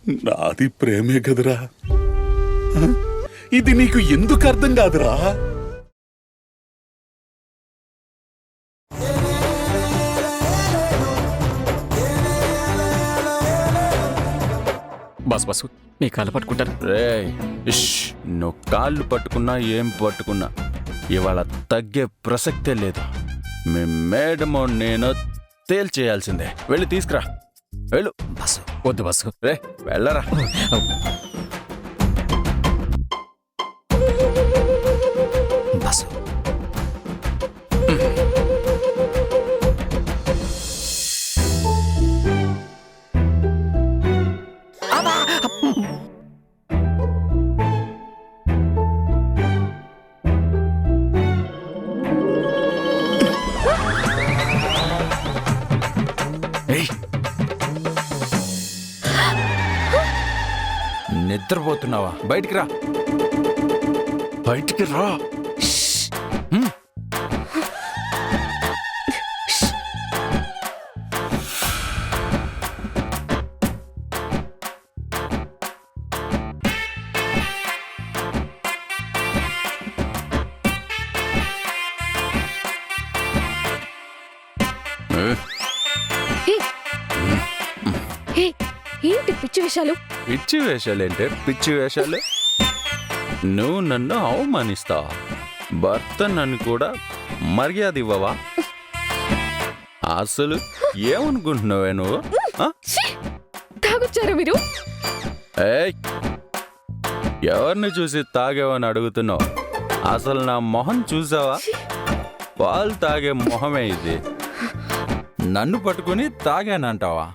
నాది ప్రేమే కదరా, ఇది నీకు ఎందుకు అర్థం కాదురా? బాసు బాసు మీ కాళ్ళు పట్టుకుంటారు. రే నువ్వు కాళ్ళు పట్టుకున్నా ఏం పట్టుకున్నా ఇవాళ తగ్గే ప్రసక్తే లేదు. మీ మేడమో నేను తేల్చేయాల్సిందే. వెళ్ళి తీసుకురా, వెళ్ళు. బాసు వద్దు బాసు. రే వెళ్ళరా. బాసు నిద్రపోతున్నావా? బయటికి రా, బయటికి రా. ఏంటి పిచ్చి విషయాలు? పిచ్చి వేషాలేంటే పిచ్చి వేషాలు? నువ్వు నన్ను అవమానిస్తావా? భర్త నన్ను కూడా మర్యాద ఇవ్వవా? అసలు ఏమనుకుంటున్నావే నువ్వు? తాగొచ్చారా మీరు? ఏయ్, ఎవరిని చూసి తాగేవని అడుగుతున్నావు? అసలు నా మొహం చూసావా? పాలు తాగే మొహమే ఇది. నన్ను పట్టుకుని తాగానంటావా?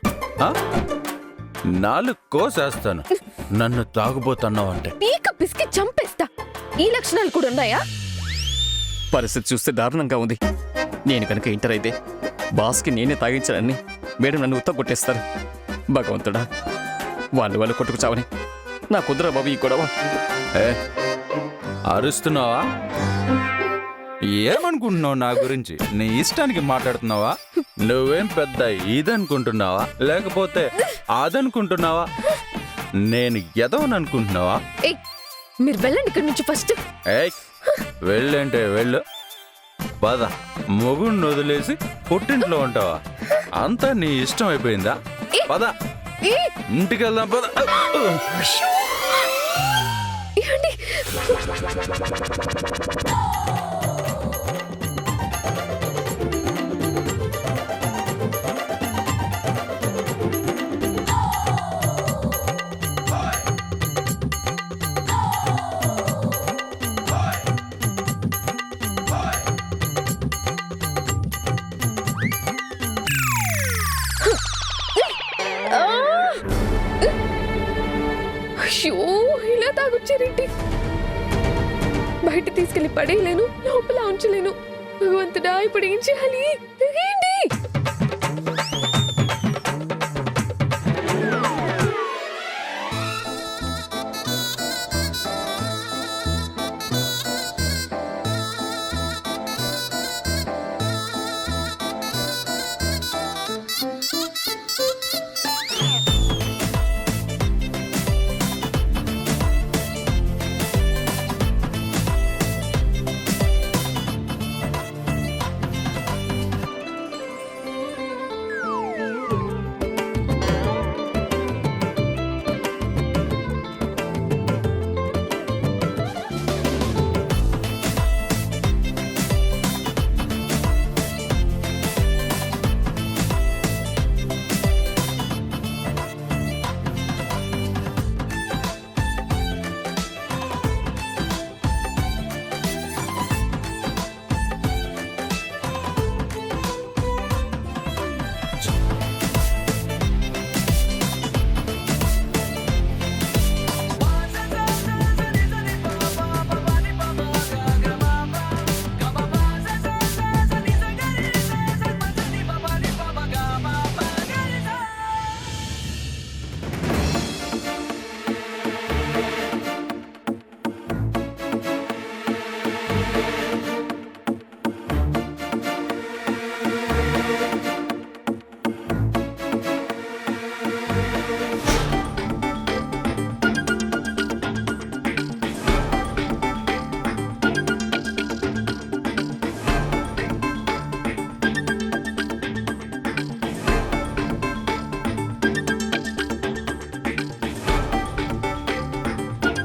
నాలుగు కోసేస్తాను నన్ను తాగుబోతున్నావు అంటే. పీక పిసికి చంపేస్తా. ఈ లక్షణాలు కూడా ఉన్నాయా? పరిస్థితి చూస్తే దారుణంగా ఉంది. నేను కనుక ఇంటర్ అయితే బాస్కి నేనే తాగించాలని మేడం నన్ను ఉత్త కొట్టేస్తారు. భగవంతుడా, వాళ్ళు కొట్టుకు చావని నా కుదర బాబు ఈ గొడవ. అరుస్తున్నావా? ఏమనుకుంటున్నావు నా గురించి? నీ ఇష్టానికి మాట్లాడుతున్నావా? నువ్వేం పెద్ద ఇదనుకుంటున్నావా లేకపోతే అదనుకుంటున్నావా? నేను ఎదవననుకుంటున్నావా? మీరు వెళ్ళండి ఇక్కడి నుంచి ఫస్ట్. ఏయ్, వెళ్ళంటే వెళ్ళు. పద, మొగుడిని వదిలేసి పుట్టింట్లో ఉంటావా? అంతా నీ ఇష్టం అయిపోయిందా? పద, ఇంటికి వెళ్దాం. పద. ఏమండి? అయ్యో, ఇలా తాగొచ్చారేంటి? బయట తీసుకెళ్లి పడేయలేను, లోపల ఉంచలేను. భగవంతుడా, ఇప్పుడు ఏం చేయాలి? ఏంటి?